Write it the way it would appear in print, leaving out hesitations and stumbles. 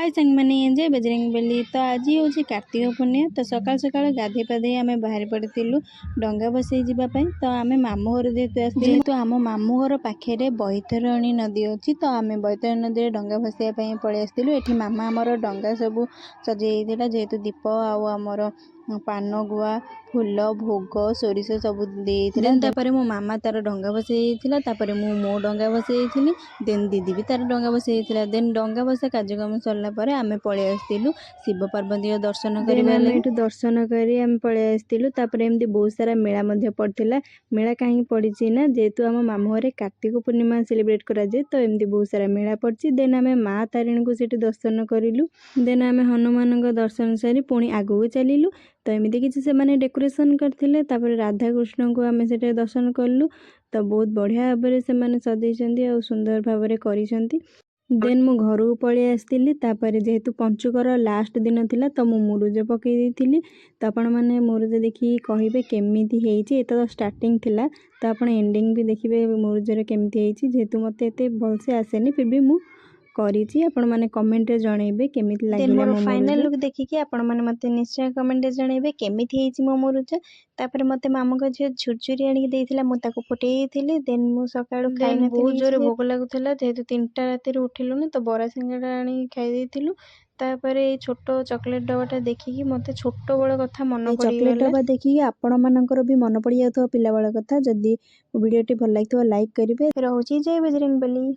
हाय संग मैंने जय बजरंगबली। तो आज हूँ कार्तिक पूर्णिमा। तो सकाल सकाल गाधे पाधे आम बाहर पड़ू डंगा बसई जावाई। तो आम मामू घर जेहेतु आम मामू घर पाखे बैतरणी नदी अच्छी। तो आम बैतरणी नदी में डंगा भसैया पलि आसलु। ये मामा आमर डंगा सब सजेला जेहेतु दीप आमर पान गुआ फूल भोग सोरिष सब देपर मो मामा तार डंगा बसई मो डंगा बसई देन दीदी भी तार डंगा बसई देन डंगा बसा कार्यक्रम सरला पर आम पलि आसलु शिव पार्वती दर्शन कर दर्शन करी आम पलि आसलु। एमती बहुत सारा मेला पड़ता। मेला कहीं पड़ी ना जेहेतु आम मामू घरे कार्तिक पूर्णिमा सेलिब्रेट कराए। तो एमती बहुत सारा मेला पड़ी। देन आम माँ तारिणी को सीट दर्शन करूँ। देन आम हनुमान दर्शन सारी पुणी आगू चलू। तो एमती किसी से माने डेकोरेशन करथिले। राधा कृष्ण को आम से दर्शन कलु। तो बहुत बढ़िया भाव से सजाई और सुंदर भाव करिसेंती। देन मु घर को पलि आसती। जेहेतु पंचुकर लास्ट दिन थिला तो मु मुरुज पकई थी। तो आपण मैंने मुरुज देखिए कहे केमिति हेइछि। तो स्टार्टिंग थिला तो आपण एंडिंग भी देखिए मुरुजर केमिति हेइछि। जेहेतु मते एते भलसे आसेनी फिर भी मु करिछि। आपण माने कमेंट रे जणेबे केमिति लागिला मो फाइनल लुक देखिके आपण माने मते निश्चय कमेंट रे जणेबे केमिति हेइछि मो मुरुज। तापर मते मामू को झियो झुरझुरी आनी देइथिला मु ताको फटेइथिली। देन मु सकाळु खाइना बहुत जोरे भोग लागुथिला जेहेतु 3टा राती उठिलुनी। तो बरा सिंगाड़ा आनी खाइ देइथिलु। तापर ए छोटो चॉकलेट डबाटा देखिकी मते छोटो बड़ कथा मन पड़ी चॉकलेट डबा देखिकी आपण मानकर भी मन पड़ी जातो पिला बड़ कथा। जदी वीडियोटी भल लागितो लाइक करिवे। रहउची जय बजरंगबली।